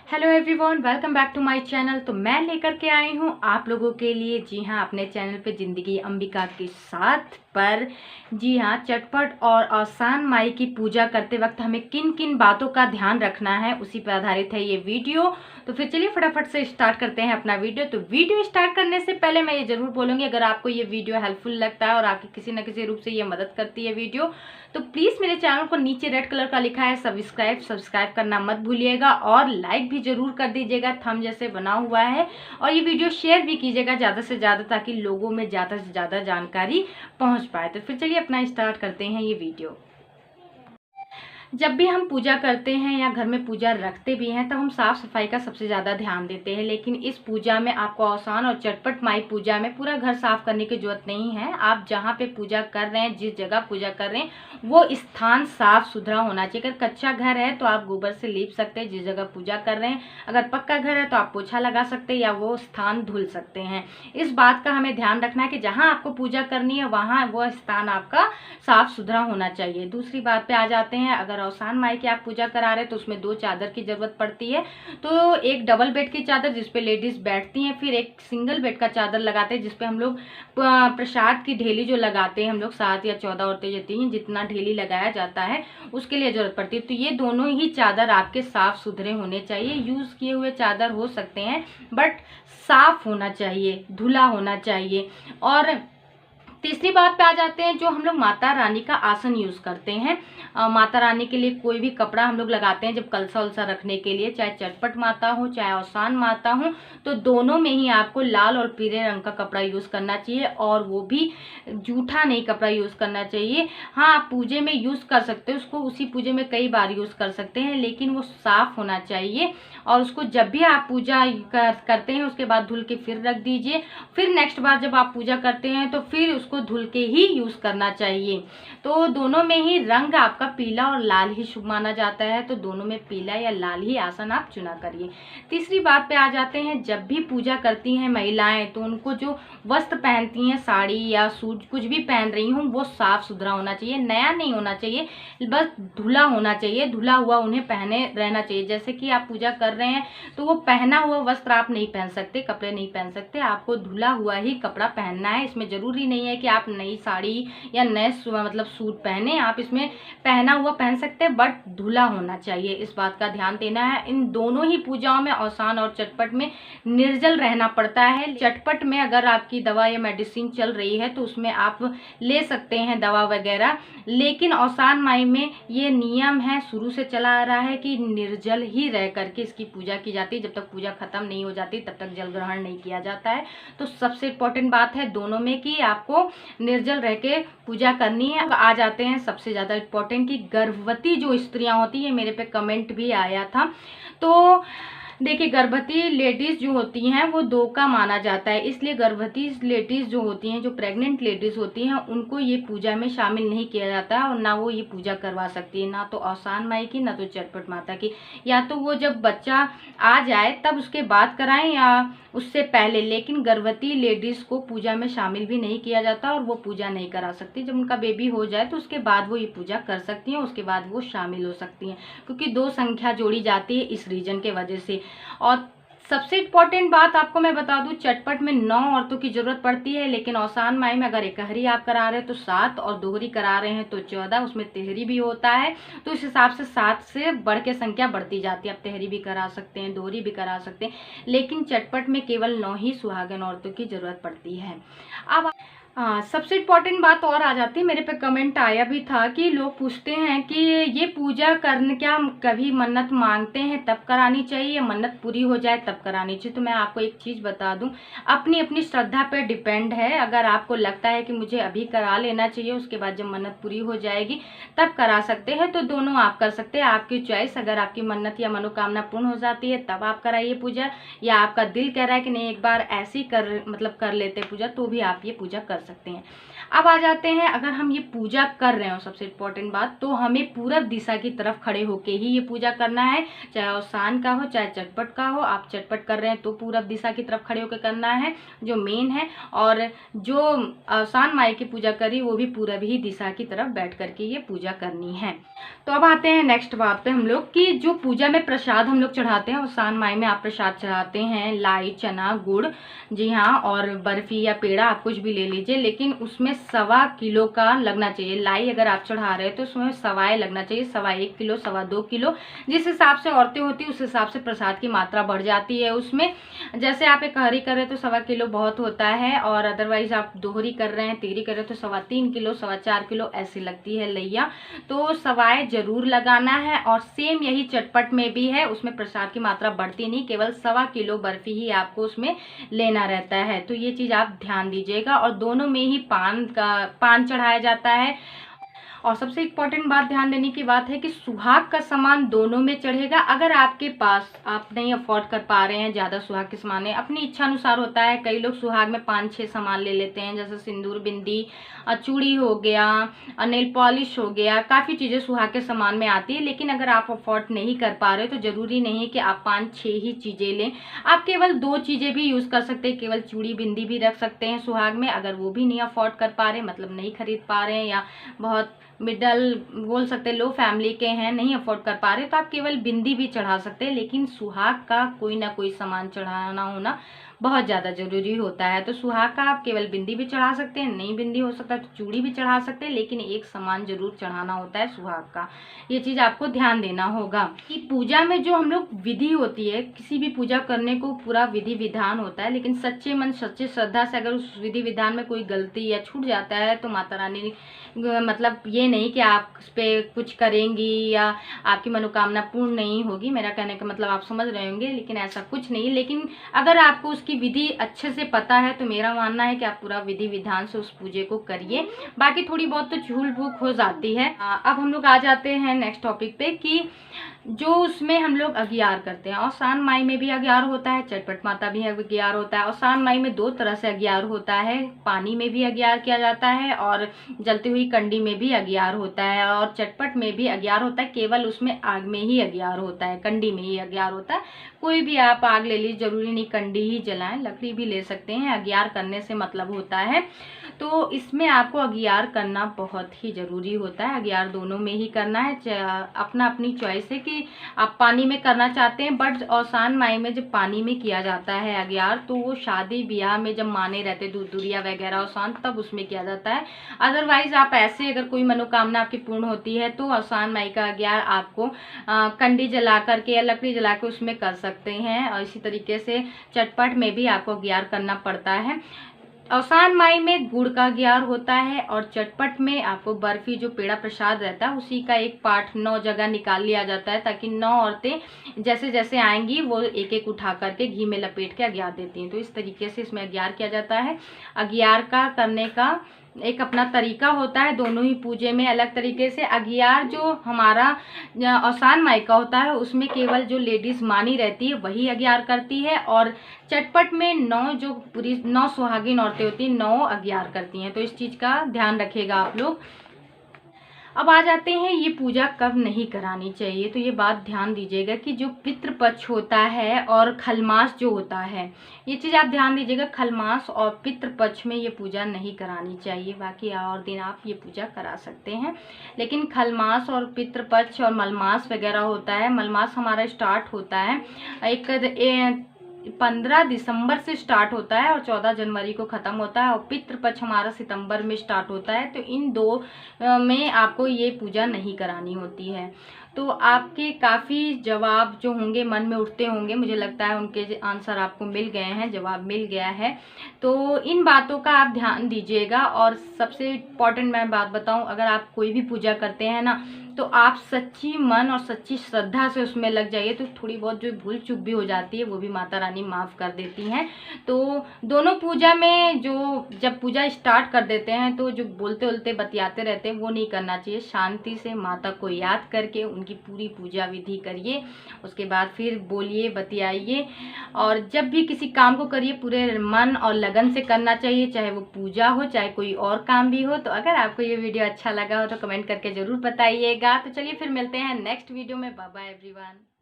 Hello everyone, welcome back to my channel. तो मैं लेकर के आई हूँ आप लोगों के लिए, जी हाँ, अपने चैनल पे जिंदगी अंबिका के साथ पर जी हाँ, चटपट और आसान माई की पूजा करते वक्त हमें किन किन बातों का ध्यान रखना है, उसी पर आधारित है ये वीडियो। तो फिर चलिए फटाफट से स्टार्ट करते हैं अपना वीडियो। तो वीडियो स्टार्ट करने से पहले मैं ये जरूर बोलूँगी, अगर आपको ये वीडियो हेल्पफुल लगता है और आपकी किसी न किसी रूप से ये मदद करती है वीडियो, तो प्लीज़ मेरे चैनल को नीचे रेड कलर का लिखा है सब्सक्राइब करना मत भूलिएगा और लाइक भी जरूर कर दीजिएगा, थंब जैसे बना हुआ है। और ये वीडियो शेयर भी कीजिएगा ज़्यादा से ज़्यादा, ताकि लोगों में ज़्यादा से ज़्यादा जानकारी पहुंच पाए। तो फिर चलिए अपना स्टार्ट करते हैं ये वीडियो। जब भी हम पूजा करते हैं या घर में पूजा रखते भी हैं, तब हम साफ सफाई का सबसे ज़्यादा ध्यान देते हैं। लेकिन इस पूजा में आपको आसान और चटपट माई पूजा में पूरा घर साफ करने की जरूरत नहीं है। आप जहाँ पे पूजा कर रहे हैं, जिस जगह पूजा कर रहे हैं, वो स्थान साफ सुथरा होना चाहिए। अगर कच्चा घर है तो आप गोबर से लीप सकते हैं जिस जगह पूजा कर रहे हैं। अगर पक्का घर है तो आप पोछा लगा सकते हैं या वो स्थान धुल सकते हैं। इस बात का हमें ध्यान रखना है कि जहाँ आपको पूजा करनी है वहाँ वो स्थान आपका साफ सुथरा होना चाहिए। दूसरी बात पे आ जाते हैं, अगर आसान माई की आप पूजा करा रहे हैं तो उसमें 2 चादर की जरूरत पड़ती है। तो एक डबल बेड की चादर जिसपे लेडीज बैठती हैं, फिर एक सिंगल बेड का चादर लगाते हैं जिसपे हम लोग प्रसाद की ढेली जो लगाते हैं, हम लोग 7 या 14 औरतें जाती हैं, जितना ढेली लगाया जाता है उसके लिए जरूरत पड़ती है। तो ये दोनों ही चादर आपके साफ सुथरे होने चाहिए। यूज किए हुए चादर हो सकते हैं बट साफ होना चाहिए, धुला होना चाहिए। और तीसरी बात पे आ जाते हैं, जो हम लोग माता रानी का आसन यूज करते हैं। माता रानी के लिए कोई भी कपड़ा हम लोग लगाते हैं जब कलसा उलसा रखने के लिए, चाहे चटपट माता हो चाहे आसान माता हो, तो दोनों में ही आपको लाल और पीले रंग का कपड़ा यूज करना चाहिए, और वो भी जूठा नहीं कपड़ा यूज करना चाहिए। हाँ, आप पूजे में यूज कर सकते हो उसको, उसी पूजे में कई बार यूज कर सकते हैं, लेकिन वो साफ होना चाहिए। और उसको जब भी आप पूजा करते हैं उसके बाद धुल के फिर रख दीजिए। फिर नेक्स्ट बार जब आप पूजा करते हैं तो फिर उसको धुल के ही यूज करना चाहिए। तो दोनों में ही रंग आपका पीला और लाल ही शुभ माना जाता है, तो दोनों में पीला या लाल ही आसन आप चुना करिए। तीसरी बात पे आ जाते हैं, जब भी पूजा करती हैं महिलाएं तो उनको जो वस्त्र पहनती हैं, साड़ी या सूट कुछ भी पहन रही हूँ, वो साफ सुथरा होना चाहिए, नया नहीं होना चाहिए, बस धुला होना चाहिए। धुला हुआ उन्हें पहने रहना चाहिए। जैसे कि आप पूजा कर रहे हैं तो वो पहना हुआ वस्त्र आप नहीं पहन सकते, कपड़े नहीं पहन सकते, आपको धुला हुआ ही कपड़ा पहनना है। इसमें जरूरी नहीं है कि आप नई साड़ी या नए मतलब सूट पहने, आप इसमें पहना हुआ पहन सकते हैं बट धुला होना चाहिए। इस बात का ध्यान देना है। इन दोनों ही पूजाओं में, आसान और चटपट में, निर्जल रहना पड़ता है। चटपट में अगर आपकी दवा या मेडिसिन चल रही है तो उसमें आप ले सकते हैं दवा वगैरह, लेकिन आसान माई में ये नियम है, शुरू से चला आ रहा है कि निर्जल ही रह करके इसकी पूजा की जाती है। जब तक पूजा खत्म नहीं हो जाती तब तक जल ग्रहण नहीं किया जाता है। तो सबसे इम्पोर्टेंट बात है दोनों में कि आपको निर्जल रह के पूजा करनी है। अब आ जाते हैं सबसे ज़्यादा इम्पोर्टेंट कि गर्भवती जो स्त्रियां होती है, मेरे पे कमेंट भी आया था। तो देखिए, गर्भवती लेडीज जो होती हैं वो 2 का माना जाता है, इसलिए गर्भवती लेडीज जो होती हैं, जो प्रेग्नेंट लेडीज होती हैं, उनको ये पूजा में शामिल नहीं किया जाता है और ना वो ये पूजा करवा सकती है, ना तो आसान माई की ना तो चटपट माता की। या तो वो जब बच्चा आ जाए तब उसके बाद कराएं या उससे पहले, लेकिन गर्भवती लेडीज को पूजा में शामिल भी नहीं किया जाता और वो पूजा नहीं करा सकती। जब उनका बेबी हो जाए तो उसके बाद वो ये पूजा कर सकती हैं, उसके बाद वो शामिल हो सकती हैं, क्योंकि 2 संख्या जोड़ी जाती है इस रीजन के वजह से। और सबसे इम्पोर्टेंट बात आपको मैं बता दूं, चटपट में 9 औरतों की जरूरत पड़ती है, लेकिन आसान माई में अगर एकहरी आप करा रहे हैं तो 7 और दोहरी करा रहे हैं तो 14, उसमें तेहरी भी होता है। तो इस हिसाब से 7 से बढ़ के संख्या बढ़ती जाती है। आप तेहरी भी करा सकते हैं, दोहरी भी करा सकते हैं, लेकिन चटपट में केवल 9 ही सुहागन औरतों की जरूरत पड़ती है। अब हाँ, सबसे इम्पोर्टेंट बात और आ जाती है, मेरे पे कमेंट आया भी था कि लोग पूछते हैं कि ये पूजा करने क्या कभी मन्नत मांगते हैं तब करानी चाहिए या मन्नत पूरी हो जाए तब करानी चाहिए। तो मैं आपको एक चीज़ बता दूं, अपनी अपनी श्रद्धा पे डिपेंड है। अगर आपको लगता है कि मुझे अभी करा लेना चाहिए, उसके बाद जब मन्नत पूरी हो जाएगी तब करा सकते हैं, तो दोनों आप कर सकते हैं, आपकी चॉइस। अगर आपकी मन्नत या मनोकामना पूर्ण हो जाती है तब आप कराइए पूजा, या आपका दिल कह रहा है कि नहीं एक बार ऐसी कर लेते पूजा, तो भी आप ये पूजा कर सकते हैं। अब आ जाते हैं, अगर हम ये पूजा कर रहे हो, सबसे इम्पोर्टेंट बात, तो हमें पूरब दिशा की तरफ खड़े होके ही ये पूजा करना है। चाहे अवसान का हो चाहे चटपट का हो, आप चटपट कर रहे हैं तो पूरब दिशा की तरफ खड़े होकर करना है, जो मेन है। और जो अवसान माई की पूजा करी वो भी पूरब ही दिशा की तरफ बैठ करके ये पूजा करनी है। तो अब आते हैं नेक्स्ट बात पे हम लोग कि जो पूजा में प्रसाद हम लोग चढ़ाते हैं, अवसान माई में आप प्रसाद चढ़ाते हैं लाई, चना, गुड़, जी हाँ, और बर्फी या पेड़ा आप कुछ भी ले लीजिए, लेकिन उसमें 1.25 किलो का लगना चाहिए। लाई अगर आप चढ़ा रहे हैं तो उसमें 1.25 लगना चाहिए, 1.25 किलो, 2.25 किलो, जिस हिसाब से औरतें होती है उस हिसाब से प्रसाद की मात्रा बढ़ जाती है उसमें। जैसे आप एक हरी कर रहे हैं तो 1.25 किलो बहुत होता है, और अदरवाइज आप दोहरी कर रहे हैं, तेरी कर रहे हैं तो 3.25 किलो, 4.25 किलो ऐसी लगती है लैया। तो 1.25 जरूर लगाना है। और सेम यही चटपट में भी है, उसमें प्रसाद की मात्रा बढ़ती नहीं, केवल 1.25 किलो बर्फी ही आपको उसमें लेना रहता है। तो ये चीज़ आप ध्यान दीजिएगा। और दोनों में ही पान चढ़ाया जाता है। और सबसे इम्पोर्टेंट बात ध्यान देने की बात है कि सुहाग का सामान दोनों में चढ़ेगा। अगर आपके पास आप नहीं अफोर्ड कर पा रहे हैं ज़्यादा सुहाग के सामान है, अपनी इच्छा अनुसार होता है, कई लोग सुहाग में 5-6 सामान ले लेते हैं, जैसे सिंदूर, बिंदी, चूड़ी हो गया, नेल पॉलिश हो गया, काफ़ी चीज़ें सुहाग के सामान में आती है। लेकिन अगर आप अफोर्ड नहीं कर पा रहे तो ज़रूरी नहीं है कि आप 5-6 ही चीज़ें लें, आप केवल 2 चीज़ें भी यूज़ कर सकते हैं, केवल चूड़ी बिंदी भी रख सकते हैं सुहाग में। अगर वो भी नहीं अफोर्ड कर पा रहे, मतलब नहीं खरीद पा रहे हैं, या बहुत मिडल बोल सकते हैं लो फैमिली के हैं, नहीं अफोर्ड कर पा रहे, तो आप केवल बिंदी भी चढ़ा सकते हैं। लेकिन सुहाग का कोई ना कोई सामान चढ़ाना होना बहुत ज़्यादा ज़रूरी होता है। तो सुहाग का आप केवल बिंदी भी चढ़ा सकते हैं, नहीं बिंदी हो सकता तो चूड़ी भी चढ़ा सकते हैं, लेकिन एक सामान जरूर चढ़ाना होता है सुहाग का। ये चीज़ आपको ध्यान देना होगा कि पूजा में जो हम लोग विधि होती है, किसी भी पूजा करने को पूरा विधि विधान होता है, लेकिन सच्चे मन सच्चे श्रद्धा से अगर उस विधि विधान में कोई गलती या छूट जाता है तो माता रानी मतलब ये नहीं कि आप उस पर कुछ करेंगी या आपकी मनोकामना पूर्ण नहीं होगी, मेरा कहने का मतलब आप समझ रहे होंगे, लेकिन ऐसा कुछ नहीं। लेकिन अगर आपको उसकी विधि अच्छे से पता है तो मेरा मानना है कि आप पूरा विधि विधान से उस पूजे को करिए। बाकी थोड़ी बहुत तो झूल भूख हो जाती है। अब हम लोग आ जाते हैं नेक्स्ट टॉपिक पे कि जो उसमें हम लोग अगियार करते हैं, अवसान माई में भी अगियार होता है, चटपट माता भी अगियार होता है। अवसान माई में 2 तरह से अगियार होता है, पानी में भी अगियार किया जाता है और जलती हुई कंडी में भी अगियार होता है, और चटपट में भी अगियार होता है, केवल उसमें आग में ही अगियार होता है, कंडी में ही अगियार होता है। कोई भी आप आग ले लीजिए, जरूरी नहीं कंडी ही जलाएं, लकड़ी भी ले सकते हैं। अगियार करने से मतलब होता है, तो इसमें आपको अगियार करना बहुत ही ज़रूरी होता है। अगियार दोनों में ही करना है, अपना अपनी चॉइस है कि आप पानी में करना चाहते हैं। बट अवसान माई में जब पानी में किया जाता है अगियार, तो वो शादी ब्याह में जब माने रहते दूरिया वगैरह अवसान, तब उसमें किया जाता है। अदरवाइज आप ऐसे अगर कोई मनोकामना आपकी पूर्ण होती है तो अवसान माई का अगियार आपको कंडी जला करके या लकड़ी जला के उसमें कर सकते हैं। और इसी तरीके से चटपट में भी आपको अगियार करना पड़ता है। अवसान माई में गुड़ का अगियार होता है, और चटपट में आपको बर्फी जो पेड़ा प्रसाद रहता है उसी का एक पार्ट 9 जगह निकाल लिया जाता है, ताकि 9 औरतें जैसे जैसे आएंगी वो एक एक उठा करके घी में लपेट के अगियार देती हैं। तो इस तरीके से इसमें अगियार किया जाता है। अगियार का करने का एक अपना तरीका होता है, दोनों ही पूजे में अलग तरीके से। अगियार जो हमारा अवसान माई का होता है उसमें केवल जो लेडीज मानी रहती है वही अगियार करती है, और चटपट में 9 जो पूरी 9 सुहागिन औरतें होती हैं 9 अगियार करती हैं। तो इस चीज़ का ध्यान रखिएगा आप लोग। अब आ जाते हैं ये पूजा कब नहीं करानी चाहिए। तो ये बात ध्यान दीजिएगा कि जो पितृपक्ष होता है और खलमास जो होता है, ये चीज़ आप ध्यान दीजिएगा, खलमास और पितृपक्ष में ये पूजा नहीं करानी चाहिए। बाकी और दिन आप ये पूजा करा सकते हैं, लेकिन खलमास और पितृपक्ष और मलमास वगैरह होता है। मलमास हमारा स्टार्ट होता है 15 दिसंबर से स्टार्ट होता है और 14 जनवरी को ख़त्म होता है, और पितृपक्ष हमारा सितंबर में स्टार्ट होता है। तो इन 2 में आपको ये पूजा नहीं करानी होती है। तो आपके काफ़ी जवाब जो होंगे मन में उठते होंगे, मुझे लगता है उनके आंसर आपको मिल गए हैं, जवाब मिल गया है। तो इन बातों का आप ध्यान दीजिएगा। और सबसे इम्पॉर्टेंट मैं बात बताऊं, अगर आप कोई भी पूजा करते हैं ना, तो आप सच्ची मन और सच्ची श्रद्धा से उसमें लग जाइए, तो थोड़ी बहुत जो भूल चूक भी हो जाती है वो भी माता रानी माफ़ कर देती हैं। तो दोनों पूजा में जो जब पूजा स्टार्ट कर देते हैं तो जो बोलते बोलते बतियाते रहते हैं वो नहीं करना चाहिए। शांति से माता को याद करके उनकी पूरी पूजा विधि करिए, उसके बाद फिर बोलिए, बतियाइए। और जब भी किसी काम को करिए पूरे मन और लगन से करना चाहिए, चाहे वो पूजा हो चाहे कोई और काम भी हो। तो अगर आपको ये वीडियो अच्छा लगा हो तो कमेंट करके ज़रूर बताइएगा। तो चलिए फिर मिलते हैं नेक्स्ट वीडियो में। Bye bye everyone.